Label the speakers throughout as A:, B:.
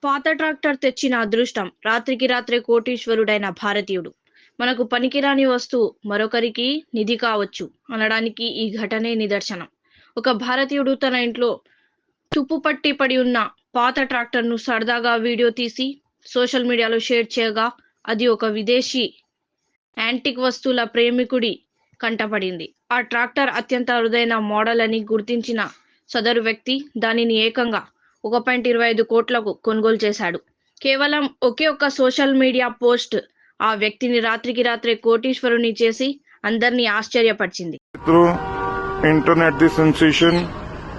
A: పాత ట్రాక్టర్ తెచ్చిన అదృష్టం. రాత్రికి రాత్రే కోటీశ్వరుడైన భారతీయుడు. మనకు పనికిరాని వస్తువు మరొకరికి నిధి కావచ్చు అనడానికి ఈ ఘటనే నిదర్శనం. ఒక భారతీయుడు తన ఇంట్లో తుప్పు పట్టి పడి ఉన్న పాత ట్రాక్టర్ను సరదాగా వీడియో తీసి సోషల్ మీడియాలో షేర్ చేయగా అది ఒక విదేశీ యాంటిక్ వస్తువుల ప్రేమికుడి కంటపడింది. ఆ ట్రాక్టర్ అత్యంత అరుదైన మోడల్ అని గుర్తించిన సదరు వ్యక్తి దానిని ఏకంగా 1.25 కోట్లకు కొనుగోలు చేశాడు. కేవలం ఒకే ఒక్క సోషల్ మీడియా పోస్ట్ ఆ వ్యక్తిని రాత్రికి రాత్రే కోటీశ్వరుని చేసి అందరినీ ఆశ్చర్యపరిచింది.
B: इंटरनेट दी सेंसेशन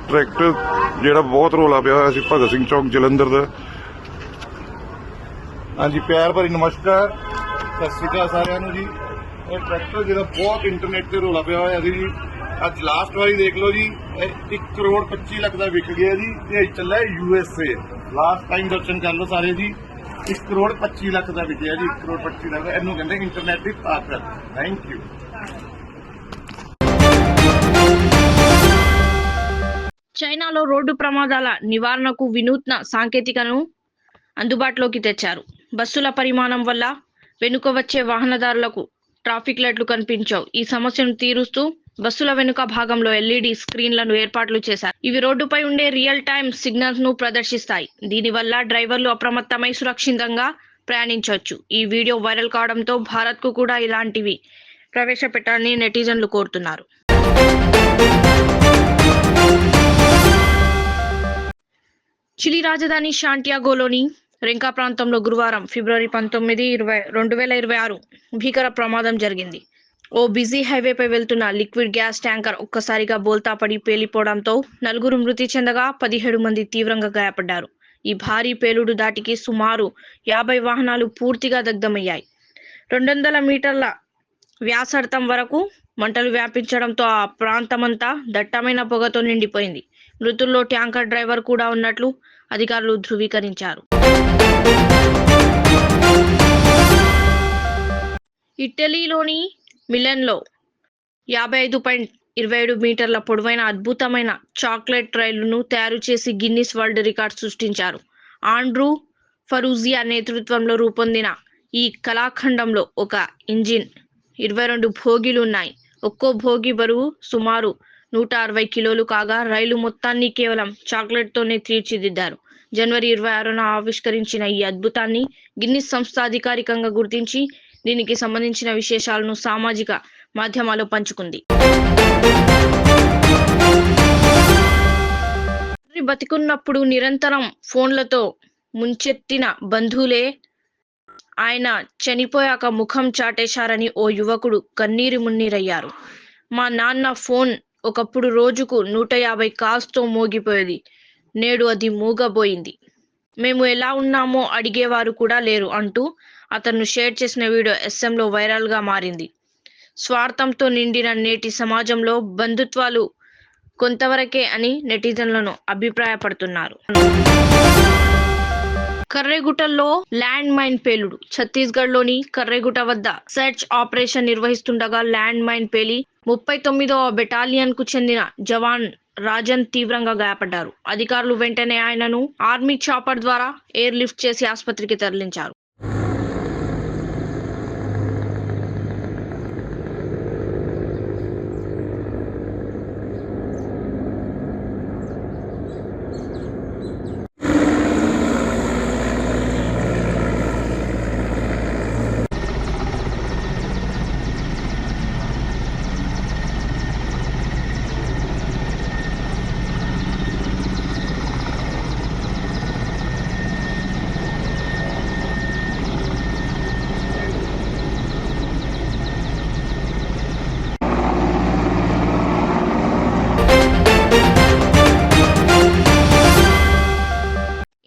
B: ट्रैक्टर जेड़ा बहुत रौला पिया होया सी भगत सिंह चौक जलंधर दा। हाँ जी, प्यार भरी नमस्कार, सत श्री अकाल सारिਆਂ ਨੂੰ जी। ਇਹ ट्रैक्टर ਜਿਹੜਾ बहुत इंटरनेट ਤੇ ਰੌਲਾ ਪਿਆ ਹੋਇਆ ਸੀ ਜੀ, ਅੱਜ ਲਾਸਟ ਵਾਰੀ ਦੇਖ ਲਓ ਜੀ, 1 ਕਰੋੜ 25 ਲੱਖ ਦਾ ਵਿਕ ਗਿਆ ਜੀ। ਇਹ ਚੱਲਿਆ USA। ਲਾਸਟ ਟਾਈਮ ਦਰਸ਼ਨ ਕਰ ਲਓ ਸਾਰੇ ਜੀ, 1 ਕਰੋੜ 25 ਲੱਖ ਦਾ ਵਿਕਿਆ ਜੀ। 1 ਕਰੋੜ 25 ਲੱਖ ਦਾ, ਇਹਨੂੰ ਕਹਿੰਦੇ ਇੰਟਰਨੈਟ ਦੀ ਤਾਕਤ। Thank you.
A: చైనాలో రోడ్డు ప్రమాదాల నివారణకు వినూత్న సాంకేతికను అందుబాటులోకి తెచ్చారు. బస్సుల పరిమాణం వల్ల వెనుక వచ్చే వాహనదారులకు ట్రాఫిక్ లైట్లు కనిపించవు. ఈ సమస్యను తీరుస్తూ బస్సుల వెనుక భాగంలో LED స్క్రీన్లను ఏర్పాట్లు చేశారు. ఇవి రోడ్డుపై ఉండే రియల్ టైమ్ సిగ్నల్స్ ను ప్రదర్శిస్తాయి. దీనివల్ల డ్రైవర్లు అప్రమత్తమై సురక్షితంగా ప్రయాణించవచ్చు. ఈ వీడియో వైరల్ కావడంతో భారత్ కు కూడా ఇలాంటివి ప్రవేశపెట్టాలని నెటిజన్లు కోరుతున్నారు. చిలీ రాజధాని శాంటియాగోలోని రెంకా ప్రాంతంలో గురువారం ఫిబ్రవరి 19, 2026 భీకర ప్రమాదం జరిగింది. ఓ బిజీ హైవేపై వెళ్తున్న లిక్విడ్ గ్యాస్ ట్యాంకర్ ఒక్కసారిగా బోల్తా పడి పేలిపోవడంతో 4 మృతి చెందగా 17 మంది తీవ్రంగా గాయపడ్డారు. ఈ భారీ పేలుడు దాటికి సుమారు 50 వాహనాలు పూర్తిగా దగ్ధమయ్యాయి. 200 మీటర్ల వ్యాసార్థం వరకు మంటలు వ్యాపించడంతో ఆ ప్రాంతమంతా దట్టమైన పొగతో నిండిపోయింది. మృతుల్లో ట్యాంకర్ డ్రైవర్ కూడా ఉన్నట్లు అధికారులు ధృవీకరించారు. ఇటలీలోని మిలన్లో 55.27 మీటర్ల పొడవైన అద్భుతమైన చాక్లెట్ రైలును తయారు చేసి గిన్నిస్ వరల్డ్ రికార్డ్ సృష్టించారు. ఆండ్రూ ఫరూజియా నేతృత్వంలో రూపొందిన ఈ కళాఖండంలో ఒక ఇంజిన్, 22 భోగిలు ఉన్నాయి. ఒక్కో భోగి బరువు సుమారు 160 కిలోలు కాగా రైలు మొత్తాన్ని కేవలం చాక్లెట్తోనే తీర్చిదిద్దారు. జనవరి 26న ఆవిష్కరించిన ఈ అద్భుతాన్ని గిన్నిస్ సంస్థ అధికారికంగా గుర్తించి దీనికి సంబంధించిన విశేషాలను సామాజిక మాధ్యమాల్లో పంచుకుంది. బతికున్నప్పుడు నిరంతరం ఫోన్లతో ముంచెత్తిన బంధువులే ఆయన చనిపోయాక ముఖం చాటేశారని ఓ యువకుడు కన్నీరు మున్నీరయ్యారు. మా నాన్న ఫోన్ ఒకప్పుడు రోజుకు 150 కాల్స్తో మోగిపోయేది. నేడు అది మూగబోయింది. మేము ఎలా ఉన్నామో అడిగేవారు కూడా లేరు అంటూ అతను షేర్ చేసిన వీడియో SMలో వైరల్గా మారింది. స్వార్థంతో నిండిన నేటి సమాజంలో బంధుత్వాలు కొంతవరకే అని నెటిజన్లను అభిప్రాయపడుతున్నారు. కర్రేగుట్టలో ల్యాండ్ మైన్ పేలుడు. ఛత్తీస్గఢ్లోని కర్రేగుట్ట వద్ద సెర్చ్ ఆపరేషన్ నిర్వహిస్తుండగా ల్యాండ్ మైన్ పేలి 39వ బెటాలియన్ కు చెందిన జవాన్ రాజన్ తీవ్రంగా గాయపడ్డారు. అధికారులు వెంటనే ఆయనను ఆర్మీ చాపర్ ద్వారా ఎయిర్ లిఫ్ట్ చేసి ఆసుపత్రికి తరలించారు.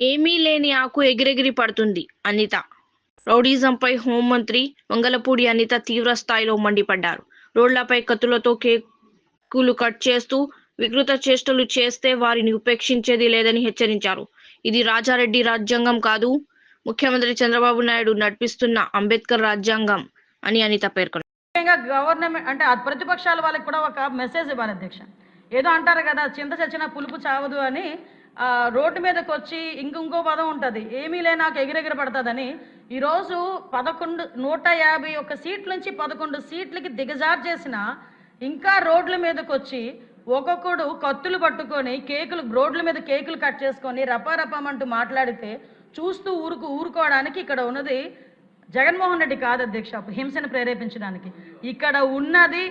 A: ఏమీ లేని ఆకు ఎగిరెగిరి పడుతుంది. అనిత రౌడీజంపై హోంమంత్రి వంగలపూడి అనిత తీవ్ర స్థాయిలో మండిపడ్డారు. రోడ్లపై కత్తులతో కేకులు కట్ చేస్తూ వికృత చేష్టలు చేస్తే వారిని ఉపేక్షించేది లేదని హెచ్చరించారు. ఇది రాజారెడ్డి రాజ్యాంగం కాదు, ముఖ్యమంత్రి చంద్రబాబు నాయుడు నడిపిస్తున్న అంబేద్కర్ రాజ్యాంగం అని అనిత పేర్కొన్నారు.
C: గవర్నమెంట్ అంటే ప్రతిపక్షాల వాళ్ళకి కూడా ఒక మెసేజ్ ఇవ్వాలి అధ్యక్ష. ఏదో అంటారు కదా, చింత చచ్చిన పులుపు చావదు అని. రోడ్డు మీదకి వచ్చి ఇంకో పదం ఉంటుంది, ఏమీ లే నాకు ఎగిరెగిరి పడుతుందని. ఈరోజు 151 సీట్ల నుంచి 11 సీట్లకి దిగజార్చేసిన ఇంకా రోడ్ల మీదకి వచ్చి ఒక్కొక్కడు కత్తులు పట్టుకొని రోడ్ల మీద కేకులు కట్ చేసుకొని రపారపమంటూ మాట్లాడితే చూస్తూ ఊరుకోవడానికి ఇక్కడ ఉన్నది జగన్మోహన్ రెడ్డి కాదు అధ్యక్ష, హింసను ప్రేరేపించడానికి. ఇక్కడ ఉన్నది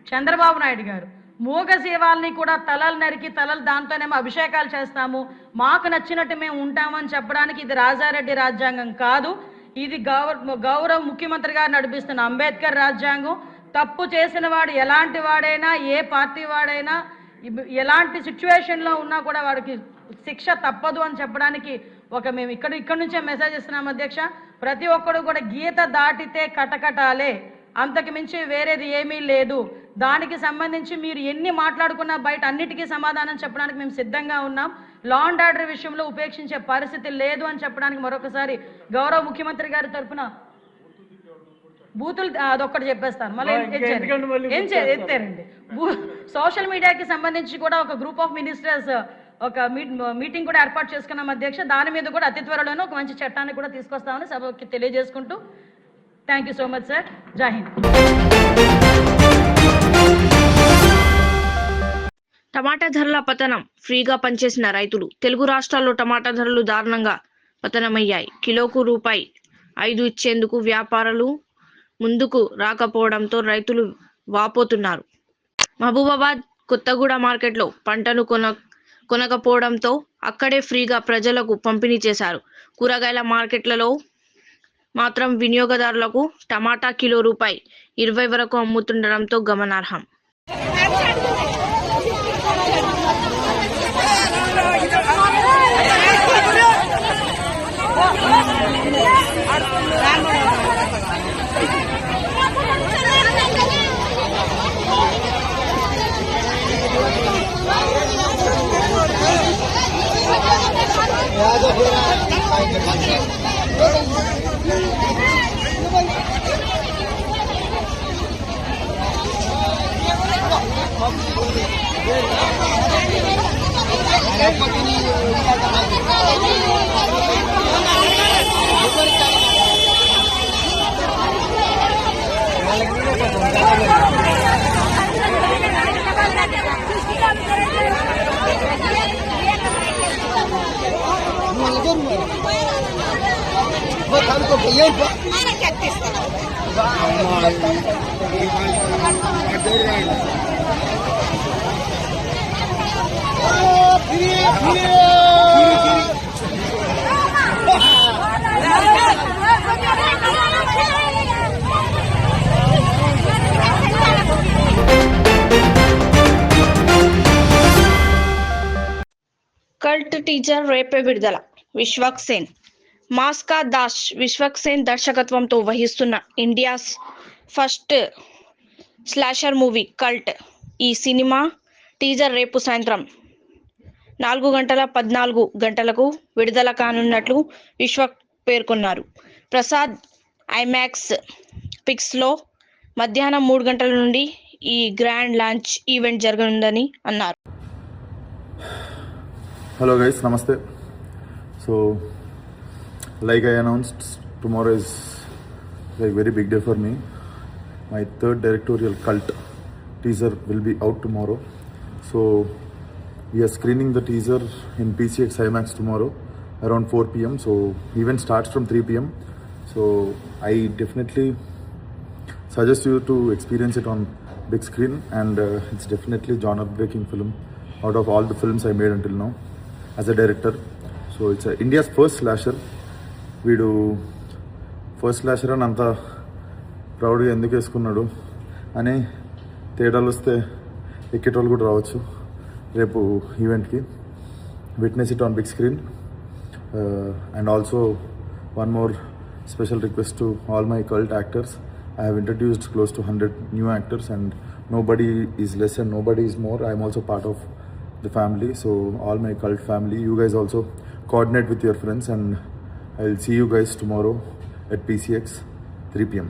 C: చంద్రబాబు నాయుడు గారు. మూగ జీవాల్ని కూడా తలలు నరికి దాంతోనేమో అభిషేకాలు చేస్తాము, మాకు నచ్చినట్టు మేము ఉంటామని చెప్పడానికి ఇది రాజారెడ్డి రాజ్యాంగం కాదు, ఇది గౌరవ ముఖ్యమంత్రి గారు నడిపిస్తున్న అంబేద్కర్ రాజ్యాంగం. తప్పు చేసిన వాడు ఎలాంటి వాడైనా, ఏ పార్టీ వాడైనా, ఎలాంటి సిచ్యువేషన్లో ఉన్నా కూడా వాడికి శిక్ష తప్పదు అని చెప్పడానికి మేము ఇక్కడ నుంచే మెసేజ్ ఇస్తున్నాం అధ్యక్ష. ప్రతి ఒక్కడు కూడా గీత దాటితే కటకటాలే, అంతకు మించి వేరేది ఏమీ లేదు. దానికి సంబంధించి మీరు ఎన్ని మాట్లాడుకున్నా బయట అన్నిటికీ సమాధానం చెప్పడానికి మేము సిద్ధంగా ఉన్నాం. లా అండ్ ఆర్డర్ విషయంలో ఉపేక్షించే పరిస్థితి లేదు అని చెప్పడానికి మరొకసారి గౌరవ ముఖ్యమంత్రి గారి తరఫున బూతులు అదొక్కటి చెప్పేస్తాను, మళ్ళీ ఎత్తారండి. సోషల్ మీడియాకి సంబంధించి కూడా ఒక గ్రూప్ ఆఫ్ మినిస్టర్స్ ఒక మీటింగ్ కూడా ఏర్పాటు చేసుకున్నాం అధ్యక్ష. దాని మీద కూడా అతి త్వరలోనే ఒక మంచి చట్టాన్ని కూడా తీసుకొస్తామని సభకి తెలియజేసుకుంటూ thank you so much sir. జై హింద్.
A: టమాటా ధరల పతనం, ఫ్రీగా పనిచేసిన రైతులు. తెలుగు రాష్ట్రాల్లో టమాటా ధరలు దారుణంగా పతనమయ్యాయి. కిలోకు ₹5 ఇచ్చేందుకు వ్యాపారులు ముందుకు రాకపోవడంతో రైతులు వాపోతున్నారు. మహబూబాబాద్, కొత్తగూడ మార్కెట్లో పంటను కొనకపోవడంతో అక్కడే ఫ్రీగా ప్రజలకు పంపిణీ చేశారు. కూరగాయల మార్కెట్లలో మాత్రం వినియోగదారులకు టమాటా కిలో ₹20 వరకు అమ్ముతుండడంతో గమనార్హం. కల్ట్ టీజర్ రేపే విడుదల. విశ్వక్ సేన్, మాస్కా దాస్ విశ్వక్ సేన్ దర్శకత్వంతో వహిస్తున్న India's first slasher movie cult. ఈ సినిమా టీజర్ రేపు సాయంత్రం 4:14 విడుదల కానున్నట్లు విశ్వక్ పేర్కొన్నారు. ప్రసాద్ ఐమాక్స్ పిక్స్లో మధ్యాహ్నం 3 గంటల నుండి ఈ గ్రాండ్ లాంచ్ ఈవెంట్ జరగనుందని అన్నారు.
D: Hello guys, namaste. So like I announced, tomorrow is like very big day for me. My third directorial cult teaser will be out tomorrow. So we are screening the teaser in PCX IMAX tomorrow around 4 p.m. So event starts from 3 p.m. So I definitely suggest you to experience it on big screen, and it's definitely genre-breaking film out of all the films I made until now as a director. So it's India's first slasher. వీడు first slasher అని అంత ప్రౌడ్గా ఎందుకు వేసుకున్నాడు అని తేడాలు వస్తే ఎక్కేటోళ్ళు కూడా రావచ్చు రేపు ఈవెంట్కి. Witness it on big screen. And also one more special request to all my cult actors. I have introduced close to 100 new actors, and nobody is less and nobody is more. I am also part of the family, so all my cult family, you guys also coordinate with your friends, and I will see you guys tomorrow at PCX 3 p.m.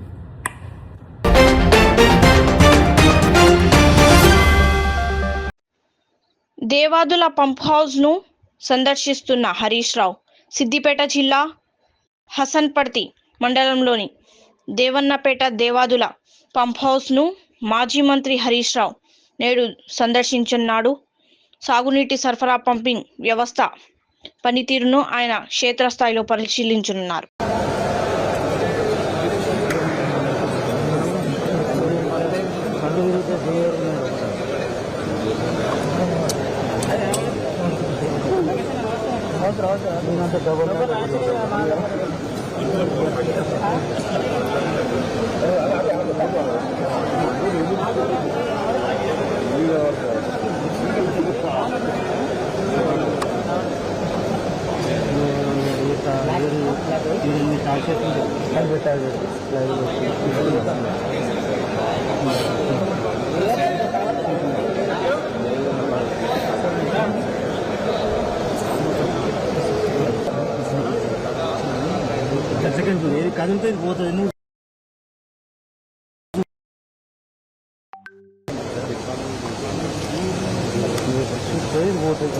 A: Devadula pump house ను సందర్శిస్తున్న హరీష్ రావు సిద్దిపేట జిల్లా హసన్పర్తి మండలంలోని Devannapeta Devadula pump హౌస్ను మాజీ మంత్రి హరీష్ రావు నేడు సందర్శించున్నాడు. సాగునీటి సరఫరా pumping వ్యవస్థ పనితీరును ఆయన క్షేత్రస్థాయిలో పరిశీలించనున్నారు.
E: సెకండ్ కదిలితే పోతుంది. పోతుంది